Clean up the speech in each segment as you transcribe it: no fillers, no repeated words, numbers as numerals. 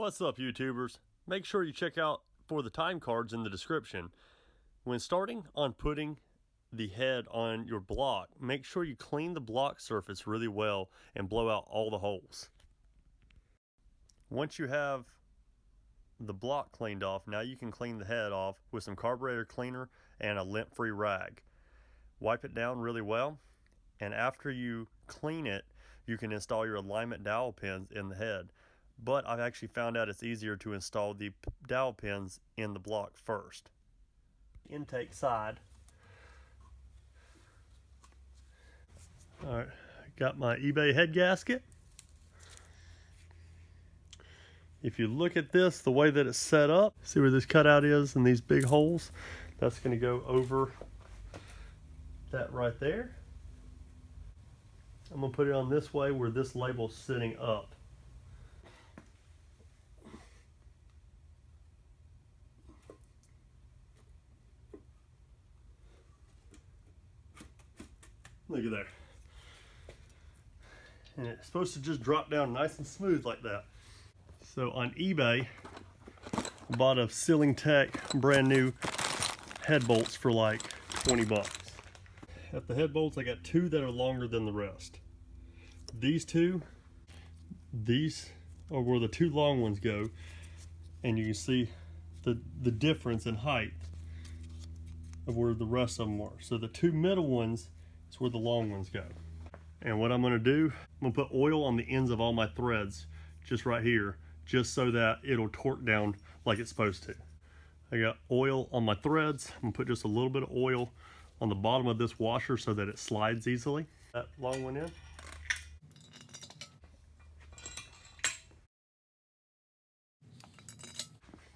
What's up, YouTubers? Make sure you check out for the time cards in the description. When starting on putting the head on your block, make sure you clean the block surface really well and blow out all the holes. Once you have the block cleaned off, now you can clean the head off with some carburetor cleaner and a lint-free rag. Wipe it down really well, and after you clean it, you can install your alignment dowel pins in the head. But I've actually found out it's easier to install the dowel pins in the block first. Intake side. Alright, got my eBay head gasket. If you look at this, the way that it's set up, see where this cutout is and these big holes? That's going to go over that right there. I'm going to put it on this way where this label's sitting up. Look at there. And it's supposed to just drop down nice and smooth like that. So on eBay, I bought a Schley brand new head bolts for like 20 bucks. At the head bolts, I got two that are longer than the rest. These are where the two long ones go, and you can see the difference in height of where the rest of them are. So the two middle ones is where the long ones go. And what I'm going to do, I'm going to put oil on the ends of all my threads, just right here, just so that it'll torque down like it's supposed to. I got oil on my threads. I'm going to put just a little bit of oil on the bottom of this washer so that it slides easily. That long one in.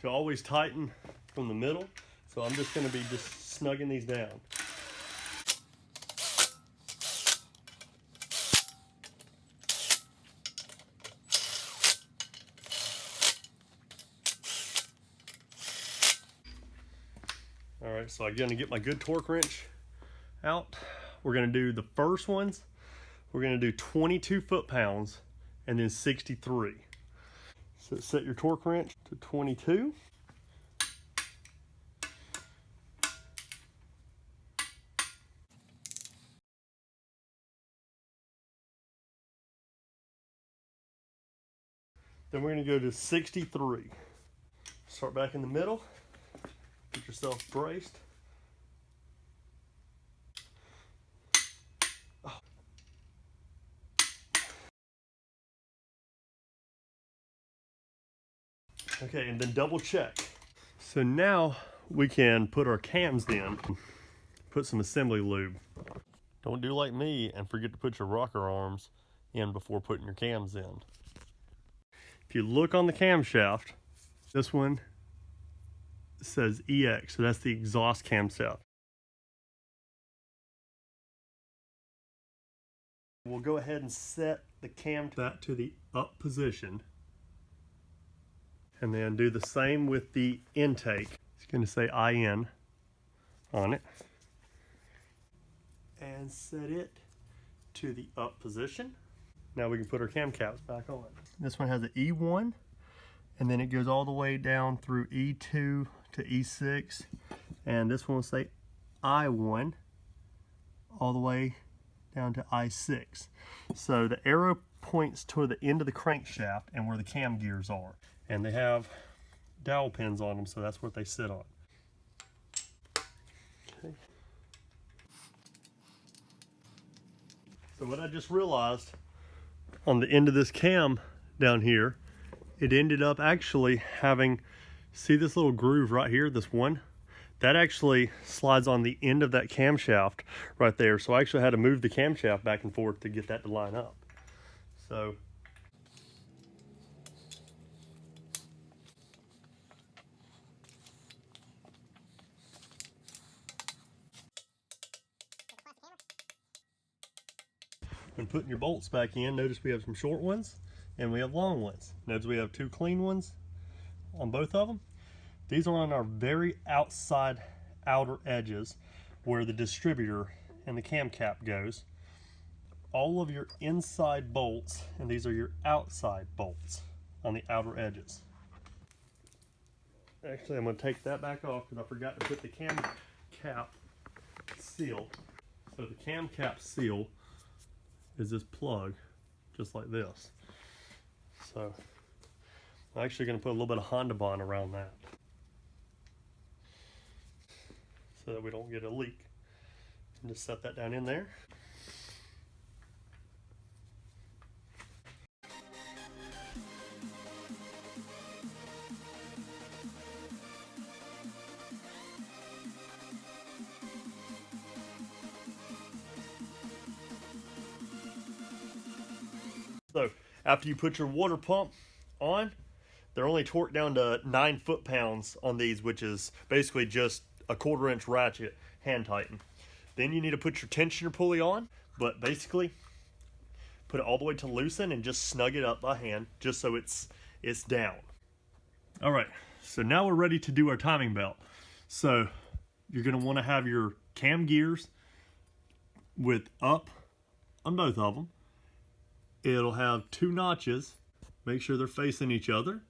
To always tighten from the middle, so I'm just going to be just snugging these down. Alright, so I'm going to get my good torque wrench out. We're going to do the first ones. We're going to do 22 foot-pounds and then 63. So set your torque wrench to 22. Then we're going to go to 63. Start back in the middle. Get yourself braced. Oh. Okay, and then double check. So now we can put our cams in. Put some assembly lube. Don't do like me and forget to put your rocker arms in before putting your cams in. If you look on the camshaft, this one says EX, so that's the exhaust camshaft. We'll go ahead and set the cam back to the up position, and then do the same with the intake. It's going to say IN on it, and set it to the up position. Now we can put our cam caps back on. This one has an E1, and then it goes all the way down through E2 to E6, and this one will say I1 all the way down to I6. So the arrow points toward the end of the crankshaft and where the cam gears are, and they have dowel pins on them, so that's what they sit on. Okay. So what I just realized, on the end of this cam down here, it ended up actually having, see this little groove right here, this one? That actually slides on the end of that camshaft right there. So I actually had to move the camshaft back and forth to get that to line up. So when putting your bolts back in, notice we have some short ones and we have long ones. Notice we have two clean ones on both of them. These are on our very outside outer edges where the distributor and the cam cap goes. All of your inside bolts, and these are your outside bolts on the outer edges. Actually, I'm going to take that back off because I forgot to put the cam cap seal. So the cam cap seal is this plug, just like this. So I'm actually going to put a little bit of Honda bond around that so that we don't get a leak. And just set that down in there. So after you put your water pump on, they're only torqued down to 9 foot-pounds on these, which is basically just a 1/4 inch ratchet, hand tighten. Then you need to put your tensioner pulley on, but basically put it all the way to loosen and just snug it up by hand, just so it's down. All right, so now we're ready to do our timing belt. So you're gonna wanna have your cam gears with up on both of them. It'll have 2 notches. Make sure they're facing each other.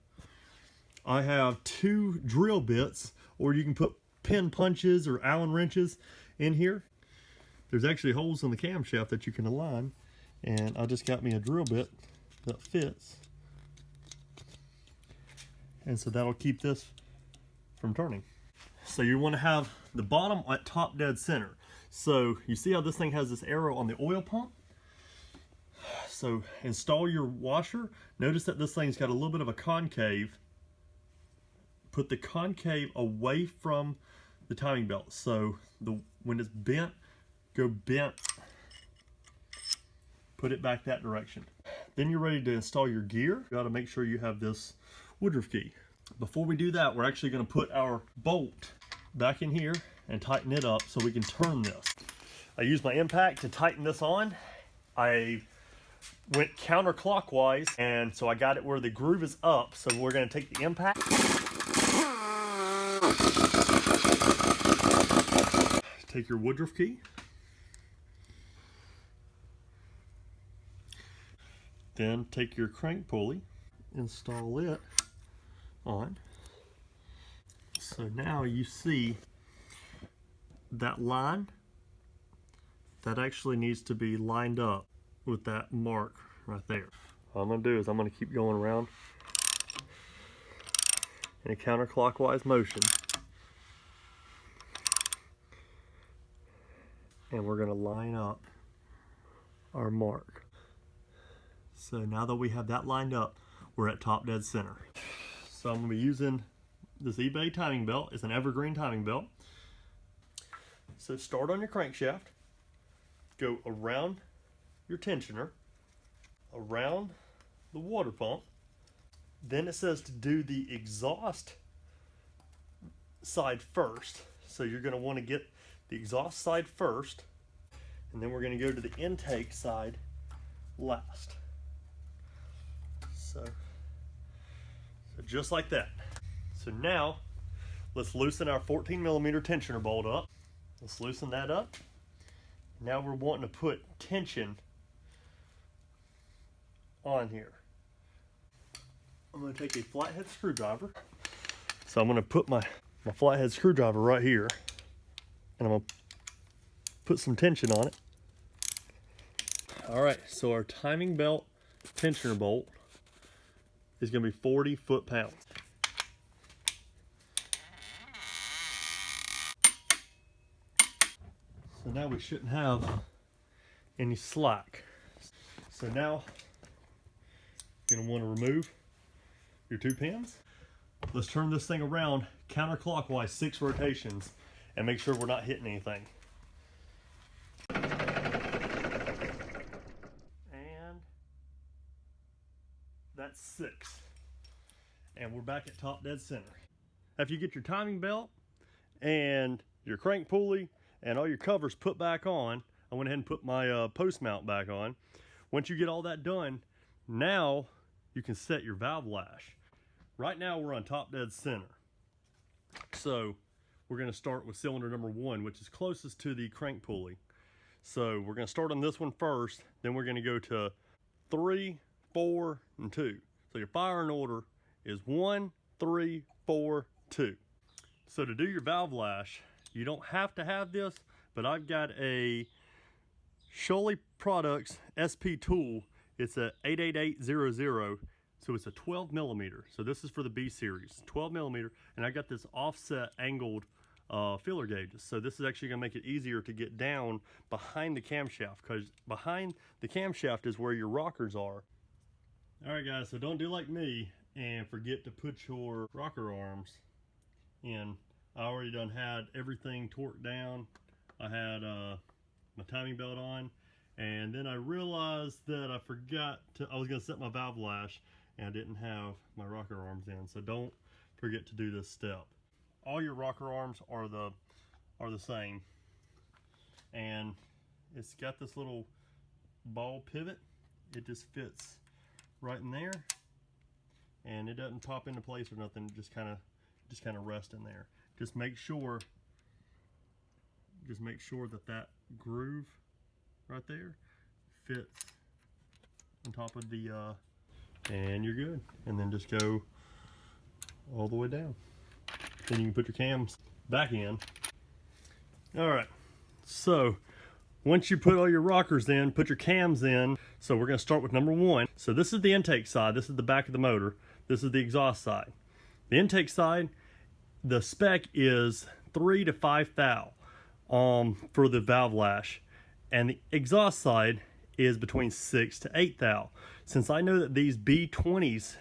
I have 2 drill bits, or you can put pin punches or Allen wrenches in here. There's actually holes in the camshaft that you can align, and I just got me a drill bit that fits. And so that'll keep this from turning. So you want to have the bottom at top dead center. So you see how this thing has this arrow on the oil pump? So install your washer. Notice that this thing's got a little bit of a concave. Put the concave away from the timing belt. So when it's bent, go bent. Put it back that direction. Then you're ready to install your gear. You gotta make sure you have this Woodruff key. Before we do that, we're actually gonna put our bolt back in here and tighten it up so we can turn this. I used my impact to tighten this on. I went counterclockwise, and so I got it where the groove is up. So we're going to take the impact, take your Woodruff key, then take your crank pulley, install it on. So now you see that line that actually needs to be lined up with that mark right there. All I'm going to do is I'm going to keep going around in a counterclockwise motion, and we're going to line up our mark. So now that we have that lined up, we're at top dead center. So I'm going to be using this eBay timing belt. It's an evergreen timing belt. So start on your crankshaft, go around your tensioner, around the water pump. Then it says to do the exhaust side first. So you're going to want to get the exhaust side first, and then we're going to go to the intake side last. So just like that. So now let's loosen our 14mm tensioner bolt up. Let's loosen that up. Now we're wanting to put tension on here. I'm going to take a flathead screwdriver. So I'm going to put my flathead screwdriver right here, and I'm going to put some tension on it. All right, so our timing belt tensioner bolt is going to be 40 foot-pounds. So now we shouldn't have any slack. So now you're going to want to remove your 2 pins. Let's turn this thing around counterclockwise 6 rotations and make sure we're not hitting anything. And that's 6. And we're back at top dead center. After you get your timing belt and your crank pulley and all your covers put back on, I went ahead and put my post mount back on. Once you get all that done, now you can set your valve lash. Right now we're on top dead center. So we're going to start with cylinder number 1, which is closest to the crank pulley. So we're going to start on this one first, then we're going to go to 3, 4, and 2. So your firing order is 1, 3, 4, 2. So to do your valve lash, you don't have to have this, but I've got a Schley Products SP tool. It's a 88800, so it's a 12 millimeter. So this is for the B series, 12 millimeter, and I got this offset angled feeler gauges. So this is actually gonna make it easier to get down behind the camshaft, because behind the camshaft is where your rockers are. All right guys, so don't do like me and forget to put your rocker arms in. I already done had everything torqued down. I had my timing belt on, and then I realized that I forgot to, I was gonna set my valve lash and I didn't have my rocker arms in. So don't forget to do this step. All your rocker arms are the same, and it's got this little ball pivot. It just fits right in there, and it doesn't pop into place or nothing. Just kind of rest in there. Just make sure that groove right there fits on top of the and you're good. And then just go all the way down. Then you can put your cams back in. All right, so once you put all your rockers in, put your cams in. So we're gonna start with number 1. So this is the intake side, this is the back of the motor, this is the exhaust side. The intake side, the spec is 3 to 5 thou for the valve lash, and the exhaust side is between 6 to 8 thou. Since I know that these B20s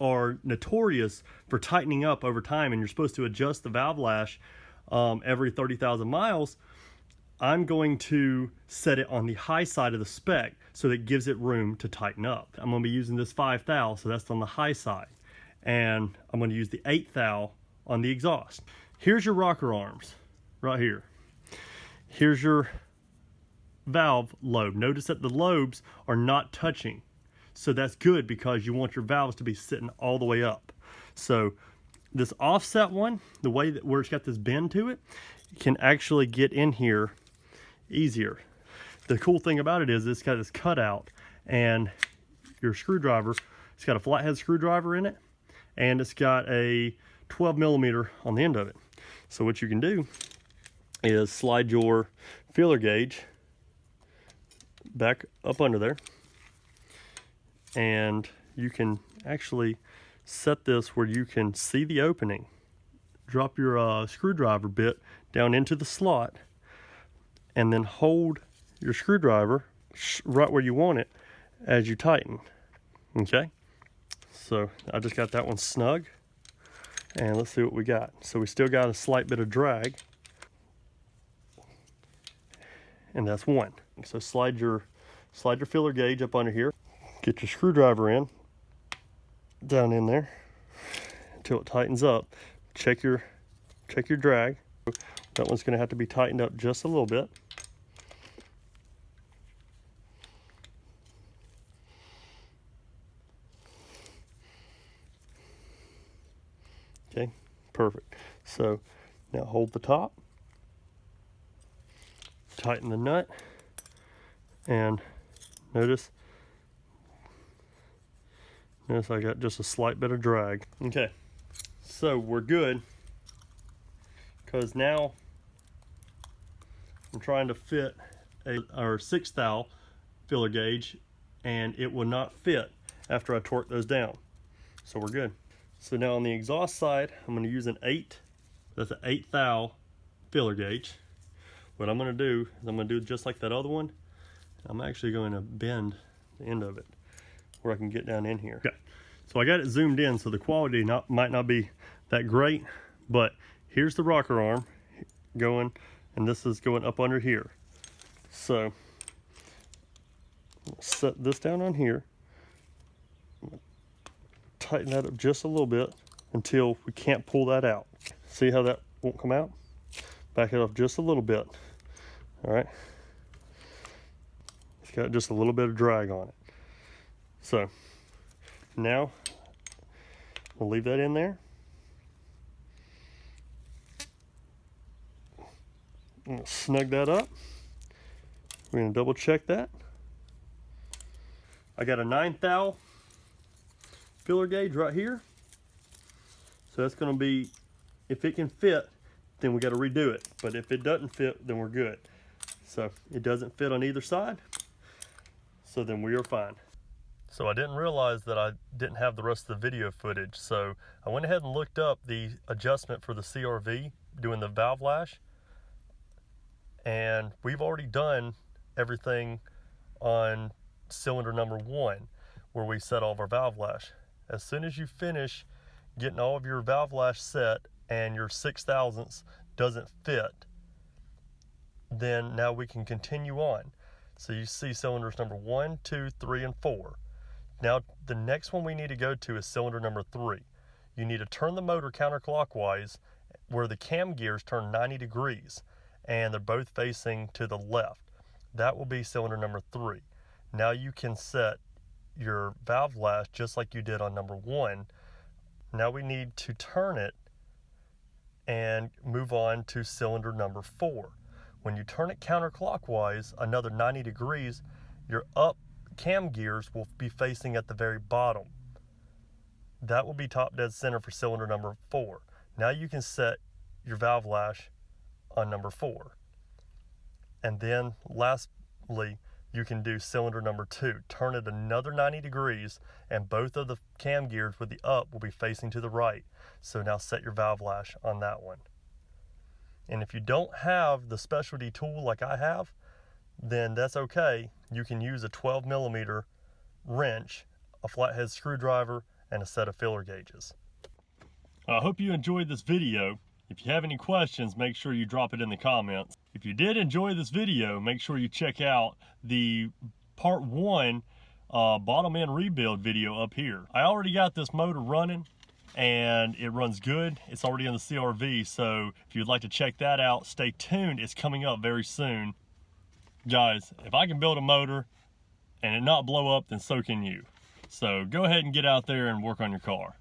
are notorious for tightening up over time, and you're supposed to adjust the valve lash every 30,000 miles, I'm going to set it on the high side of the spec so that it gives it room to tighten up. I'm going to be using this 5 thou, so that's on the high side, and I'm going to use the 8 thou on the exhaust. Here's your rocker arms right here. Here's your valve lobe. Notice that the lobes are not touching. So that's good, because you want your valves to be sitting all the way up. So this offset one, the way that where it's got this bend to it, can actually get in here easier. The cool thing about it is it's got this cutout, and your screwdriver, it's got a flathead screwdriver in it, and it's got a 12 millimeter on the end of it. So what you can do is slide your feeler gauge back up under there, and you can actually set this where you can see the opening. Drop your screwdriver bit down into the slot, and then hold your screwdriver right where you want it as you tighten. Okay, so I just got that one snug, and let's see what we got. So we still got a slight bit of drag, and that's 1. So slide your feeler gauge up under here, get your screwdriver in, down in there until it tightens up. Check your drag. That one's going to have to be tightened up just a little bit. Okay, perfect. So now hold the top, tighten the nut, and notice I got just a slight bit of drag. Okay, so we're good, because now I'm trying to fit our 6 thou feeler gauge, and it will not fit after I torque those down. So we're good. So now on the exhaust side, I'm going to use an 8. That's an 8 thou feeler gauge. What I'm going to do is I'm going to do just like that other one. I'm actually going to bend the end of it where I can get down in here. Okay. So I got it zoomed in, so the quality might not be that great, but here's the rocker arm going, and this is going up under here. So set this down on here, tighten that up just a little bit until we can't pull that out. See how that won't come out? Back it up just a little bit. All right, it's got just a little bit of drag on it. So now we'll leave that in there. Snug that up. We're going to double check that. I got a 9 thou feeler gauge right here. So that's going to be If it can fit, then we got to redo it. But if it doesn't fit, then we're good. So it doesn't fit on either side, so then we are fine. So I didn't realize that I didn't have the rest of the video footage, so I went ahead and looked up the adjustment for the CRV doing the valve lash, and we've already done everything on cylinder number 1 where we set all of our valve lash. As soon as you finish getting all of your valve lash set and your 6/1000ths doesn't fit, then now we can continue on. So you see cylinders number 1, 2, 3, and 4. Now the next one we need to go to is cylinder number 3. You need to turn the motor counterclockwise where the cam gears turn 90 degrees and they're both facing to the left. That will be cylinder number 3. Now you can set your valve lash just like you did on number 1. Now we need to turn it and move on to cylinder number 4. When you turn it counterclockwise another 90 degrees, your up cam gears will be facing at the very bottom. That will be top dead center for cylinder number 4. Now you can set your valve lash on number 4. And then lastly, you can do cylinder number 2. Turn it another 90 degrees and both of the cam gears with the up will be facing to the right. So now set your valve lash on that one. And if you don't have the specialty tool like I have, then that's okay. You can use a 12mm wrench, a flathead screwdriver, and a set of filler gauges. I hope you enjoyed this video. If you have any questions, make sure you drop it in the comments. If you did enjoy this video, make sure you check out the part 1 bottom end rebuild video up here. I already got this motor running and it runs good. It's already in the CRV, so if you'd like to check that out, stay tuned. It's coming up very soon. Guys, if I can build a motor and it not blow up, then so can you. So go ahead and get out there and work on your car.